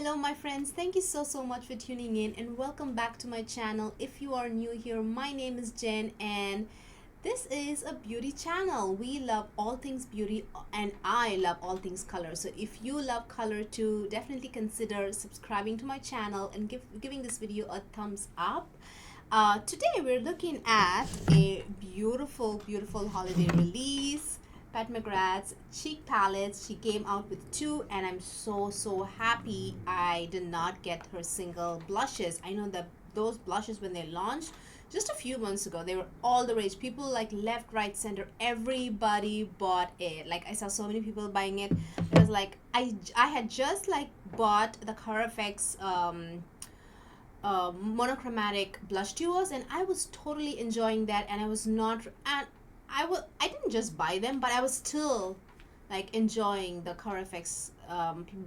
Hello my friends, thank you so much for tuning in and welcome back to my channel. If you are new here, my name is Jen and this is a beauty channel. We love all things beauty and I love all things color. So if you love color too, definitely consider subscribing to my channel and giving this video a thumbs up. Today we're looking at a beautiful holiday release. Pat McGrath's cheek palettes. She came out with two and I'm so happy I did not get her single blushes. I know that those blushes, when they launched just a few months ago, they were all the rage. People like left, right, center, everybody bought it. Like I saw so many people buying it. It was like I had just like bought the FX monochromatic blush duos and I was totally enjoying that, and I was not, and I didn't just buy them, but I was still like enjoying the FX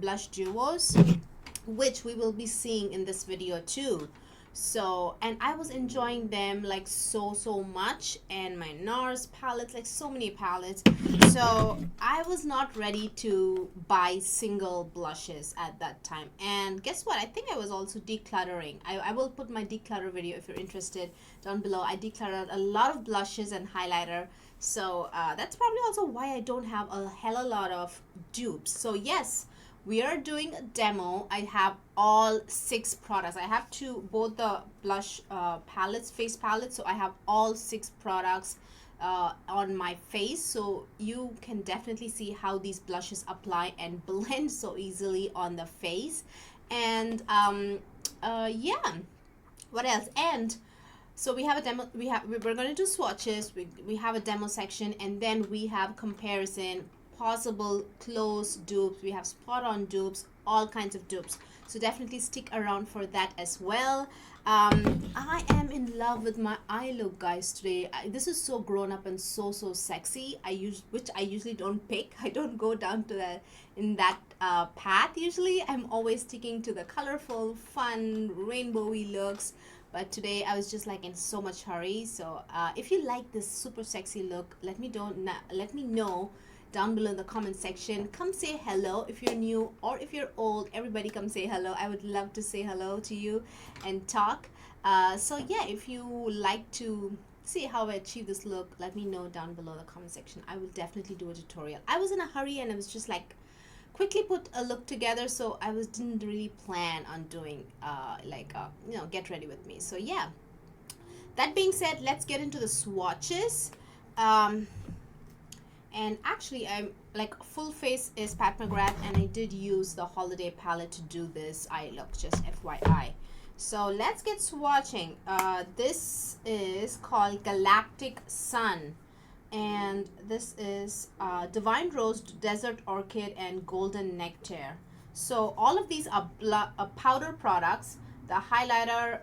blush duos, which we will be seeing in this video too. So, and I was enjoying them like so much, and my NARS palettes, like so many palettes. So I was not ready to buy single blushes at that time. And guess what? I think I was also decluttering. I will put my declutter video if you're interested down below. I decluttered a lot of blushes and highlighter. So that's probably also why I don't have a hell a lot of dupes. So yes, we are doing a demo. I have all 6 products. I have both the blush palettes, face palettes. So I have all 6 products on my face. So you can definitely see how these blushes apply and blend so easily on the face. And yeah, what else? And so we have a demo. We're going to do swatches. We have a demo section, and then we have comparison, possible close dupes. We have spot on dupes, all kinds of dupes. So definitely stick around for that as well. I am in love with my eye look, guys, today. This is so grown up and so sexy. Which I usually don't pick. I don't go down to that path usually. I'm always sticking to the colorful, fun, rainbowy looks. But today I was just like in so much hurry. So if you like this super sexy look, let me know down below in the comment section. Come say hello if you're new, or if you're old, everybody come say hello. I would love to say hello to you and talk. So yeah, if you like to see how I achieve this look, let me know down below in the comment section. I will definitely do a tutorial. I was in a hurry and I was just like quickly put a look together, so I didn't really plan on doing get ready with me. So yeah, that being said, let's get into the swatches. And actually I'm like full face is Pat McGrath, and I did use the holiday palette to do this eye look, just FYI. So let's get swatching. This is called Galactic Sun, and this is Divine Rose, Desert Orchid, and Golden Nectar. So all of these are powder products. The highlighter,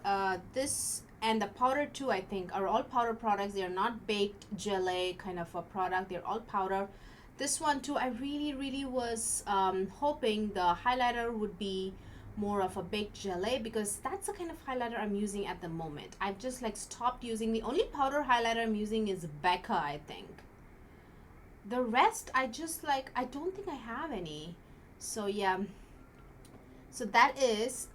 this and the powder too, I think, are all powder products. They are not baked gelée kind of a product. They're all powder. This one too, I really was hoping the highlighter would be more of a baked gelée, because that's the kind of highlighter I'm using at the moment. I've just like stopped using. The only powder highlighter I'm using is Becca, I think. The rest I just like, I don't think I have any. So yeah, so that is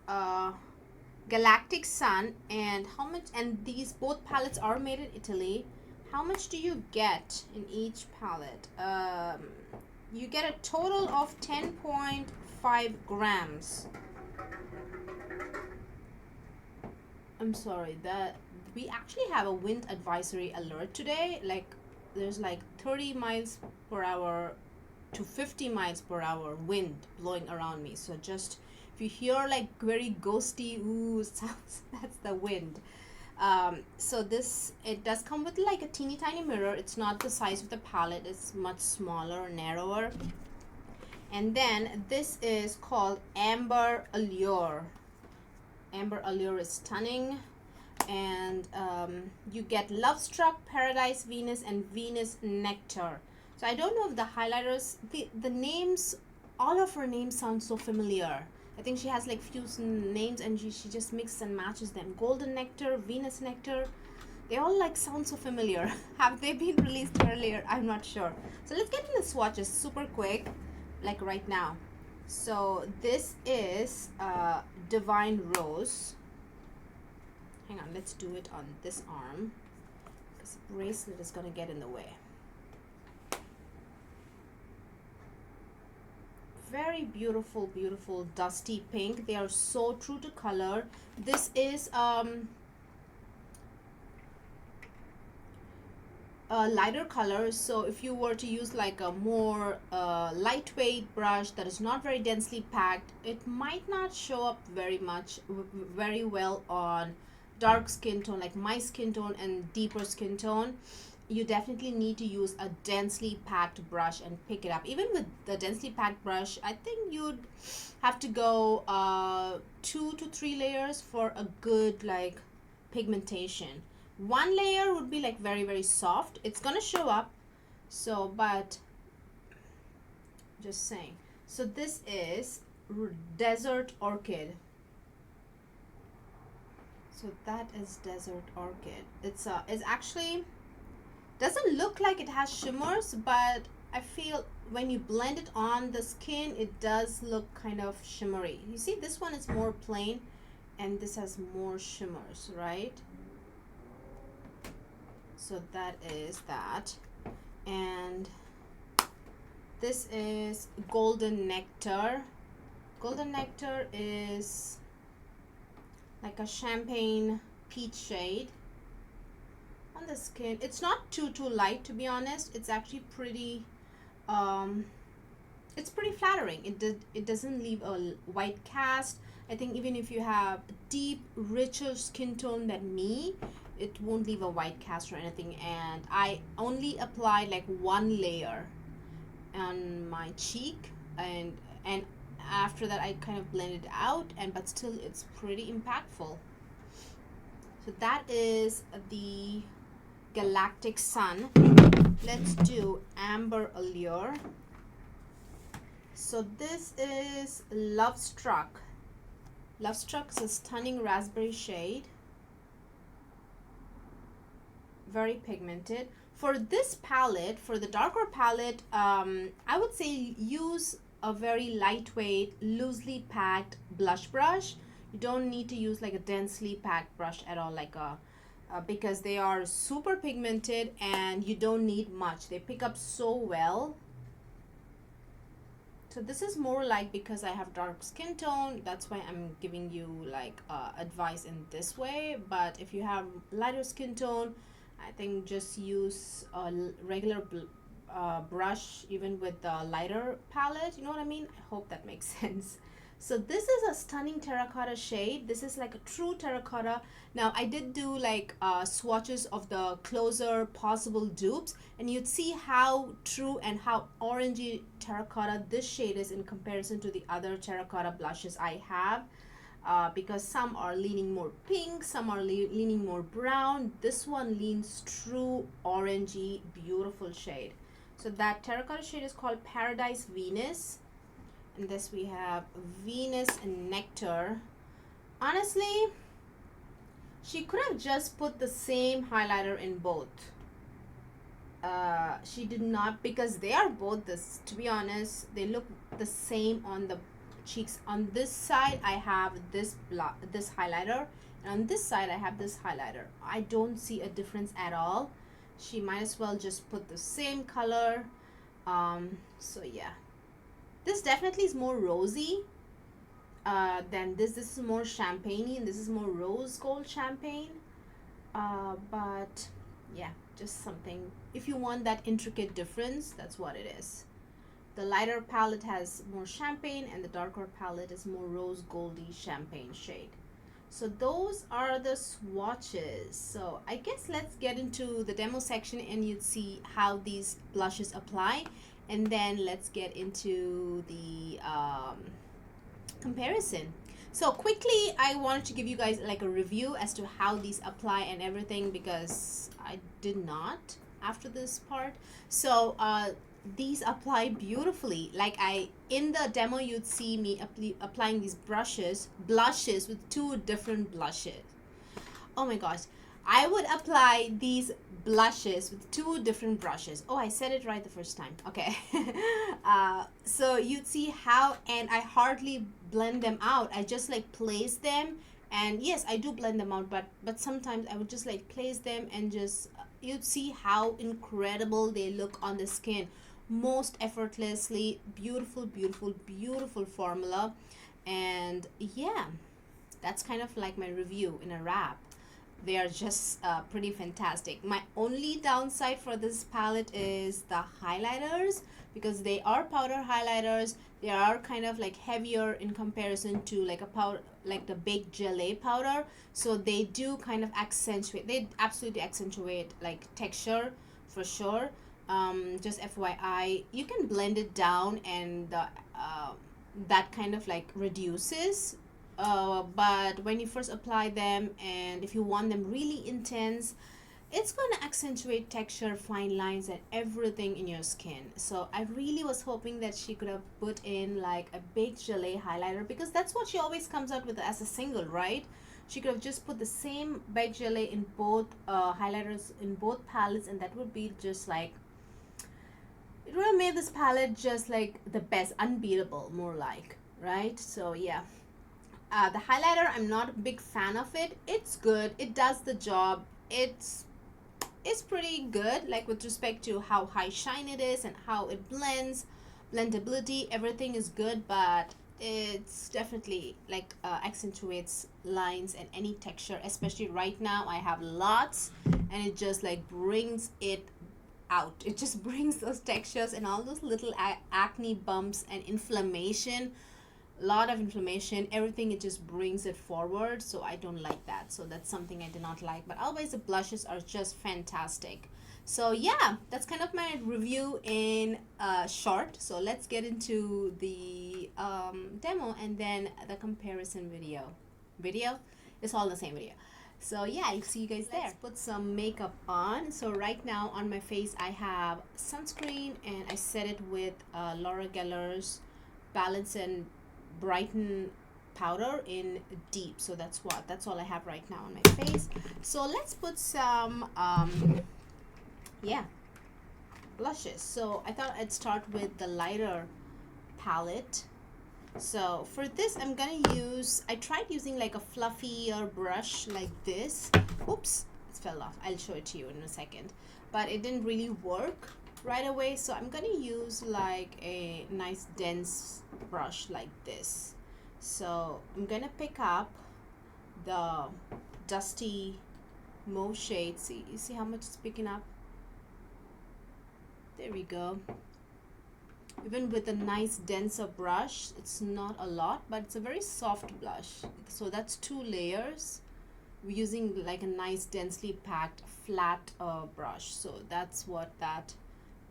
Galactic Sun. And how much, and these both palettes are made in Italy. How much do you get in each palette? You get a total of 10.5 grams. I'm sorry, that we actually have a wind advisory alert today. Like there's like 30 miles per hour to 50 miles per hour wind blowing around me. So just if you hear like very ghosty ooh sounds, that's the wind. So this, it does come with like a teeny tiny mirror. It's not the size of the palette, it's much smaller, narrower. And then this is called Amber Allure. Amber Allure is stunning. And you get Love Struck, Paradise Venus, and Venus Nectar. So I don't know if the highlighters, the names, all of her names sound so familiar. I think she has like few names and she just mixes and matches them. Golden Nectar, Venus Nectar, they all like sound so familiar. Have they been released earlier? I'm not sure. So let's get into the swatches super quick, like right now. So this is Divine Rose. Hang on, let's do it on this arm because the bracelet is going to get in the way. Very beautiful, beautiful dusty pink. They are so true to color. This is a lighter color, so if you were to use like a more lightweight brush that is not very densely packed, it might not show up very well on dark skin tone like my skin tone and deeper skin tone. You definitely need to use a densely packed brush and pick it up. Even with the densely packed brush, I think you'd have to go 2 to 3 layers for a good like pigmentation. One layer would be like very soft. It's gonna show up, so but just saying. So this is Desert Orchid. So that is Desert Orchid. It's actually doesn't look like it has shimmers, but I feel when you blend it on the skin, it does look kind of shimmery. You see, this one is more plain and this has more shimmers, right? So that is that. And this is Golden Nectar. Golden Nectar is like a champagne peach shade on the skin. It's not too light, to be honest. It's actually pretty it's pretty flattering. It doesn't leave a white cast. I think even if you have a deep richer skin tone than me, it won't leave a white cast or anything. And I only applied like one layer on my cheek, and after that I kind of blended it out, but still it's pretty impactful. So that is the Galactic Sun. Let's do Amber Allure. So this is Love Struck. Love Struck is a stunning raspberry shade. Very pigmented. For this palette, for the darker palette, I would say use a very lightweight, loosely packed blush brush. You don't need to use like a densely packed brush at all, like a because they are super pigmented and you don't need much. They pick up so well. So this is more like, because I have dark skin tone, that's why I'm giving you like advice in this way. But if you have lighter skin tone, I think just use a regular brush even with the lighter palette. You know what I mean? I hope that makes sense. So this is a stunning terracotta shade. This is like a true terracotta. Now I did do like swatches of the closer possible dupes, and you'd see how true and how orangey terracotta this shade is in comparison to the other terracotta blushes I have. Because some are leaning more pink, some are leaning more brown. This one leans true orangey, beautiful shade. So that terracotta shade is called Paradise Venus. And this we have Venus and Nectar. Honestly, she could have just put the same highlighter in both. She did not, because they are both this, to be honest, they look the same on the cheeks. On this side I have this highlighter, and on this side I have this highlighter. I don't see a difference at all. She might as well just put the same color. So yeah, this definitely is more rosy than this. This is more champagne-y and this is more rose gold champagne. But yeah, just something, if you want that intricate difference, that's what it is. The lighter palette has more champagne and the darker palette is more rose goldy champagne shade. So those are the swatches. So I guess let's get into the demo section and you'd see how these blushes apply, and then let's get into the comparison. So quickly, I wanted to give you guys like a review as to how these apply and everything, because I did not after this part. So these apply beautifully. Like in the demo, you'd see me applying these blushes with two different blushes. Oh my gosh, I would apply these blushes with two different brushes. Oh, I said it right the first time. Okay. So you'd see how, and I hardly blend them out. I just like place them, and yes, I do blend them out, but sometimes I would just like place them and just you'd see how incredible they look on the skin. Most effortlessly, beautiful, beautiful, beautiful formula. And yeah, that's kind of like my review in a wrap. They are just pretty fantastic. My only downside for this palette is the highlighters, because they are powder highlighters. They are kind of like heavier in comparison to like a powder, like the baked gelée powder. So they do kind of accentuate, they absolutely accentuate like texture for sure. Just FYI, you can blend it down, and that kind of like reduces, but when you first apply them, and if you want them really intense, it's going to accentuate texture, fine lines, and everything in your skin. So I really was hoping that she could have put in like a baked gelée highlighter, because that's what she always comes out with as a single, right? She could have just put the same baked gelée in both highlighters in both palettes, and that would be just like, it would have made this palette just like the best, unbeatable, more like, right? So yeah, the highlighter, I'm not a big fan of it. It's good, it does the job. It's pretty good, like with respect to how high shine it is and how it blends, blendability, everything is good, but it's definitely like accentuates lines and any texture, especially right now I have lots, and it just like brings it out. It just brings those textures and all those little acne bumps and inflammation, lot of inflammation, everything. It just brings it forward, so I don't like that. So that's something I did not like, but otherwise the blushes are just fantastic. So yeah, that's kind of my review in short. So let's get into the demo and then the comparison video. It's all the same video. So yeah, I'll see you guys there. Let's put some makeup on. So right now on my face I have sunscreen, and I set it with Laura Geller's Balance and Brighten powder in deep. So that's all I have right now on my face. So let's put some yeah, blushes. So I thought I'd start with the lighter palette. So for this I'm gonna use, I tried using like a fluffier brush like this. Oops, it fell off. I'll show it to you in a second, but it didn't really work right away. So I'm gonna use like a nice dense brush like this. So I'm gonna pick up the Dusty Mauve shade. See, you see how much it's picking up? There we go. Even with a nice denser brush, it's not a lot, but it's a very soft blush. So that's 2 layers. We're using like a nice densely packed flat brush. So that's what that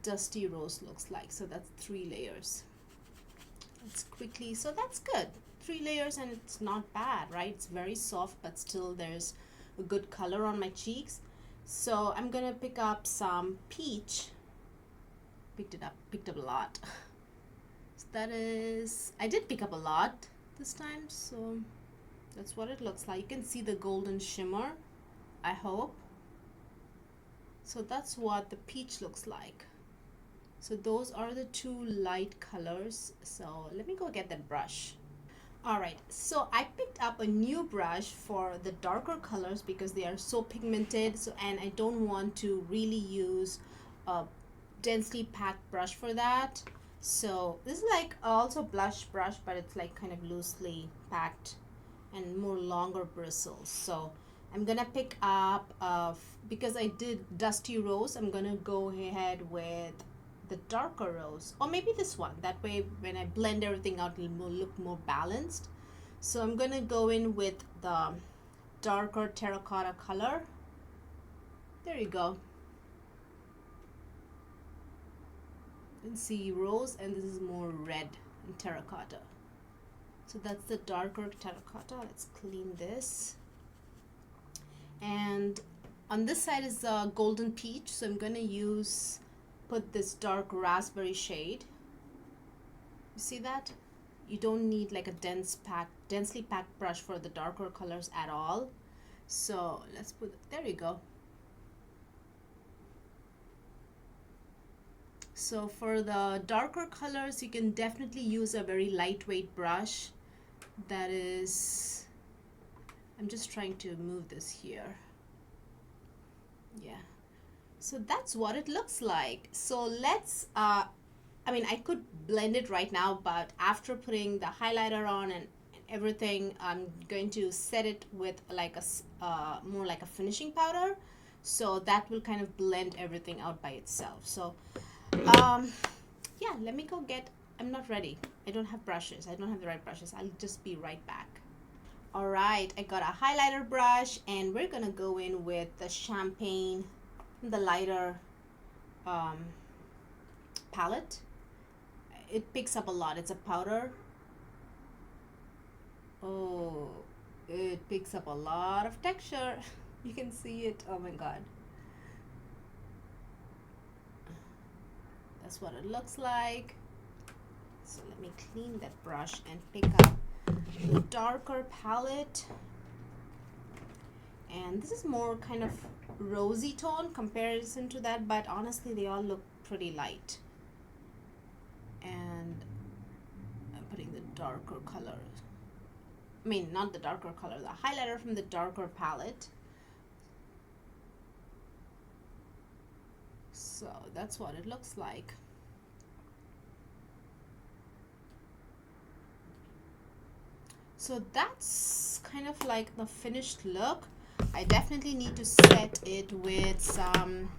Dusty Rose looks like. So that's 3 layers. Let's quickly, so that's good. 3 layers, and it's not bad, right? It's very soft, but still there's a good color on my cheeks. So I'm gonna pick up some peach. Picked up a lot. So that is, I did pick up a lot this time, so that's what it looks like. You can see the golden shimmer, I hope. So that's what the peach looks like. So those are the 2 light colors. So let me go get that brush. Alright, so I picked up a new brush for the darker colors because they are so pigmented. So, and I don't want to really use a densely packed brush for that. So this is like also blush brush, but it's like kind of loosely packed and more longer bristles. So I'm gonna pick up because I did Dusty Rose, I'm gonna go ahead with the darker rose, or maybe this one. That way when I blend everything out, it will look more balanced. So I'm gonna go in with the darker terracotta color. There you go. You can see rose, and this is more red and terracotta. So that's the darker terracotta. Let's clean this. And on this side is the golden peach, so I'm gonna put this dark raspberry shade. You see that? You don't need like a densely packed brush for the darker colors at all. So let's put, there you go. So for the darker colors, you can definitely use a very lightweight brush. That is, I'm just trying to move this here. Yeah. So that's what it looks like. So let's, I mean, I could blend it right now, but after putting the highlighter on and everything, I'm going to set it with like a, more like a finishing powder. So that will kind of blend everything out by itself. So, yeah, let me go get, I'm not ready. I don't have brushes. I don't have the right brushes. I'll just be right back. All right, I got a highlighter brush and we're gonna go in with the champagne, the lighter palette. It picks up a lot. It's a powder. Oh, it picks up a lot of texture. You can see it. Oh my god. That's what it looks like. So let me clean that brush and pick up the darker palette. And this is more kind of rosy tone comparison to that, but honestly they all look pretty light. And I'm putting the darker color, I mean not the darker color, the highlighter from the darker palette. So that's what it looks like. So that's kind of like the finished look. I definitely need to set it with some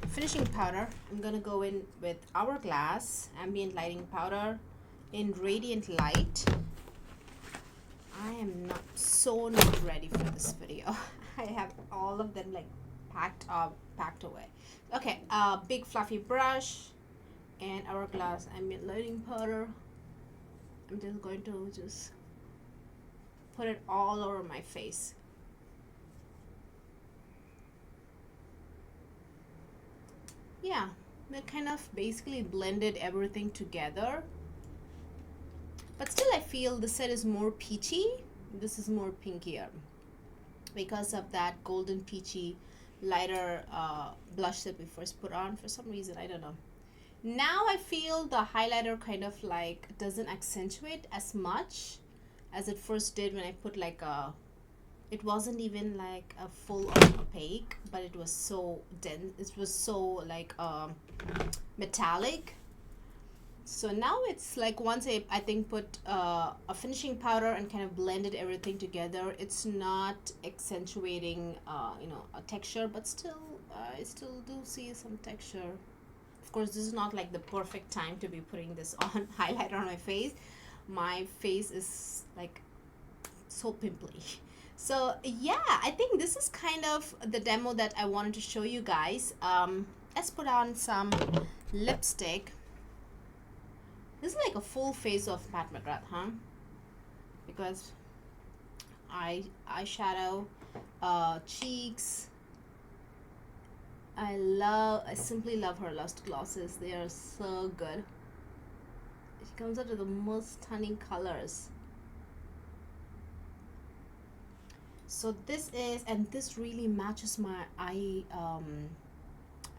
finishing powder. I'm gonna go in with Hourglass ambient lighting powder in Radiant Light. I am not ready for this video. I have all of them like packed away. Okay, big fluffy brush and Hourglass ambient lighting powder. I'm just going to just put it all over my face. Yeah, that kind of basically blended everything together. But still I feel the set is more peachy. This is more pinkier because of that golden peachy lighter blush that we first put on. For some reason, I don't know. Now I feel the highlighter kind of like doesn't accentuate as much as it first did when I put like a, it wasn't even like a full on opaque, but it was so dense, it was so like metallic. So now it's like once I think put a finishing powder and kind of blended everything together, it's not accentuating you know, a texture, but still I still do see some texture. Of course, this is not like the perfect time to be putting this on highlighter on my face. My face is like so pimply. So yeah, I think this is kind of the demo that I wanted to show you guys. Let's put on some lipstick. This is like a full face of Pat McGrath, huh? Because eyeshadow, cheeks. I simply love her Lust glosses. They are so good. She comes out with the most stunning colors. So this is, and this really matches my eye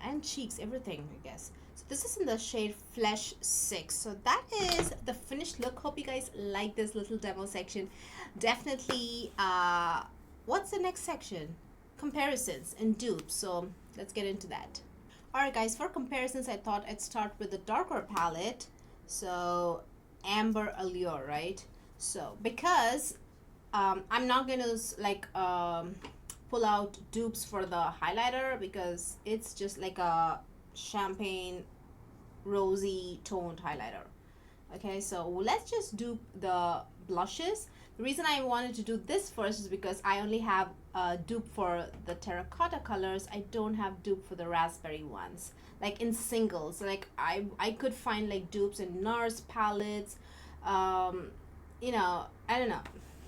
and cheeks, everything, I guess. So this is in the shade Flesh 6. So that is the finished look. Hope you guys like this little demo section. Definitely, what's the next section? Comparisons and dupes. So let's get into that. Alright guys, for comparisons I thought I'd start with the darker palette. So Amber Allure, right? So because I'm not gonna like pull out dupes for the highlighter because it's just like a champagne rosy toned highlighter. Okay, so let's just dupe the blushes. The reason I wanted to do this first is because I only have a dupe for the terracotta colors. I don't have dupe for the raspberry ones, like in singles. Like I could find like dupes in NARS palettes, you know, I don't know,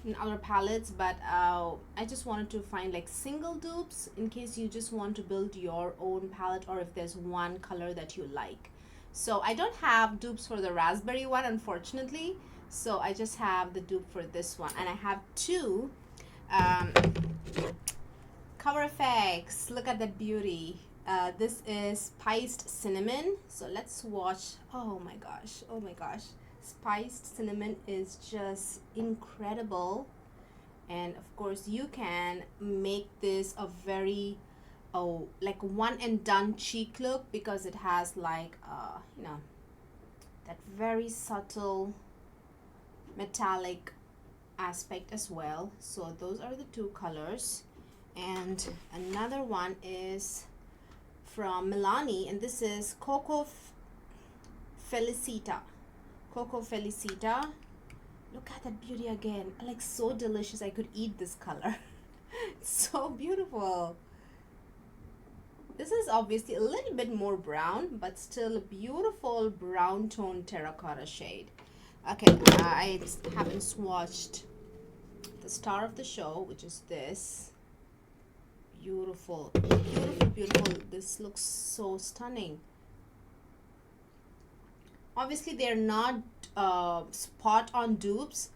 in other palettes, but I just wanted to find like single dupes in case you just want to build your own palette or if there's one color that you like. So I don't have dupes for the raspberry one, unfortunately. So I just have the dupe for this one, and I have two Um, Cover FX, look at that beauty. This is spiced cinnamon. So let's swatch. Oh my gosh, oh my gosh. Spiced cinnamon is just incredible. And of course you can make this a very, oh, like one and done cheek look, because it has like you know, that very subtle metallic aspect as well. So those are the two colors. And another one is from Milani, and this is Felicita. Coco Felicita. Look at that beauty again. Like, so delicious. I could eat this color. It's so beautiful. This is obviously a little bit more brown, but still a beautiful brown tone terracotta shade. Okay, I haven't swatched the star of the show, which is this. Beautiful, beautiful, beautiful. This looks so stunning. Obviously they're not spot on dupes.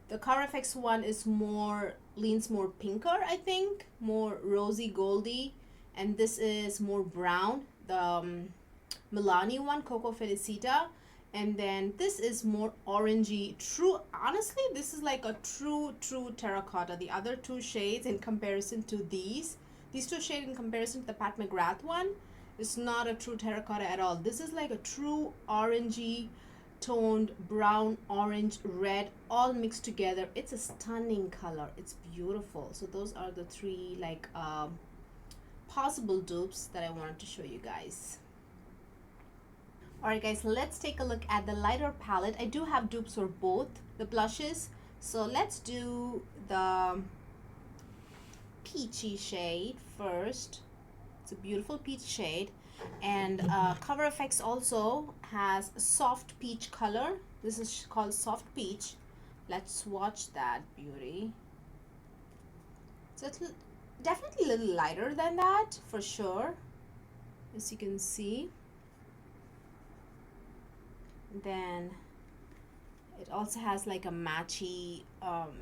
The ColorFX one is more, leans more pinker, I think, more rosy goldy, and this is more brown, the Milani one, Coco Felicita, and then this is more orangey. True, honestly this is like a true terracotta. The other two shades in comparison to these two shades in comparison to the Pat McGrath one, it's not a true terracotta at all. This is like a true orangey toned brown, orange, red, all mixed together. It's a stunning color. It's beautiful. So those are the three like possible dupes that I wanted to show you guys. Alright guys, let's take a look at the lighter palette. I do have dupes for both the blushes. So let's do the peachy shade first. It's a beautiful peach shade, and Cover FX also has a soft peach color. This is called soft peach. Let's swatch that beauty. So it's definitely a little lighter than that for sure, as you can see. Then it also has like a matchy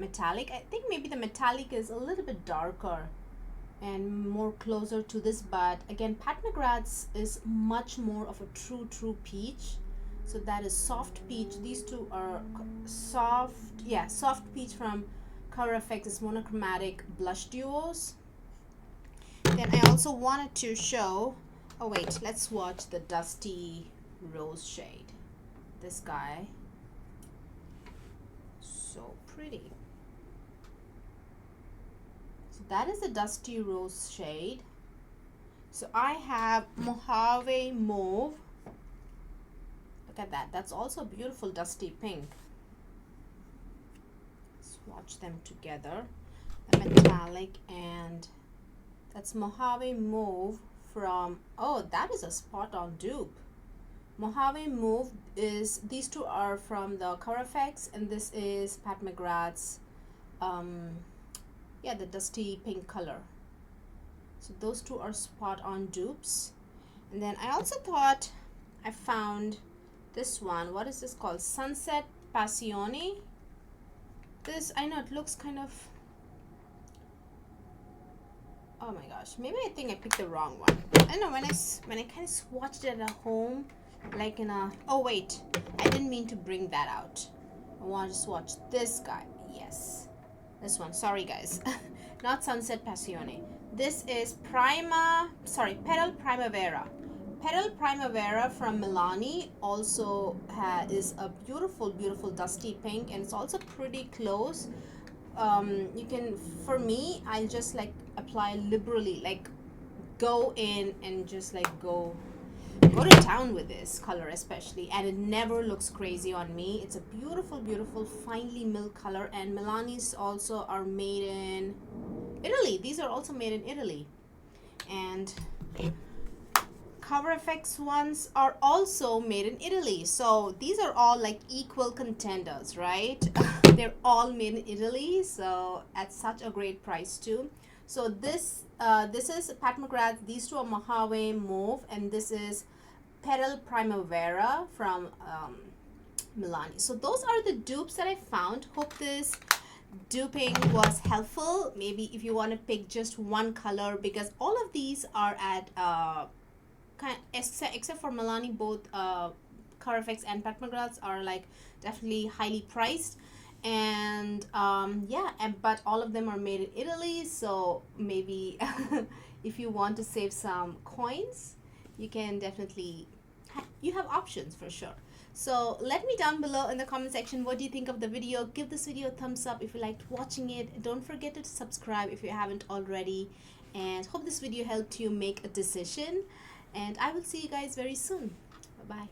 metallic. I think maybe the metallic is a little bit darker and more closer to this, but again Pat McGrath's is much more of a true peach. So that is soft peach. These two are soft, yeah, soft peach from Cover FX is monochromatic blush duos. Then I also wanted to show, oh wait, let's swatch the dusty rose shade. This guy, so pretty. That is a dusty rose shade. So I have Mojave Mauve. Look at that. That's also a beautiful dusty pink. Swatch them together. The metallic, and that's Mojave Mauve from, oh, that is a spot on dupe. Mojave Mauve is, these two are from the ColorFX, and this is Pat McGrath's yeah, the dusty pink color. So those two are spot on dupes. And then I also thought I found this one. What is this called? Sunset Passione. This, I know it looks kind of, oh my gosh, maybe I think I picked the wrong one. I know when I kind of swatched it at home, like in a, oh wait, I didn't mean to bring that out. I wanted to swatch this guy. Yes, this one. Sorry guys. Not Sunset Passione. This is Petal Primevera. Petal Primevera from Milani also is a beautiful dusty pink, and it's also pretty close. You can, for me, I'll just like apply liberally, like go in and just like go to town with this color especially, and it never looks crazy on me. It's a beautiful finely milled color, and Milani's also are made in Italy. These are also made in Italy, and Cover FX ones are also made in Italy. So these are all like equal contenders, right? They're all made in Italy, so at such a great price too. So this is Pat McGrath. These two are Mojave Mauve, and this is Petal Primevera from Milani. So those are the dupes that I found. Hope this duping was helpful. Maybe if you want to pick just one color, because all of these are at except for Milani, both ColorFX and Pat McGrath's are like definitely highly priced. And yeah, but all of them are made in Italy, so maybe if you want to save some coins, you can definitely you have options for sure. So let me down below in the comment section, what do you think of the video? Give this video a thumbs up if you liked watching it. Don't forget to subscribe if you haven't already, and hope this video helped you make a decision, and I will see you guys very soon. Bye bye.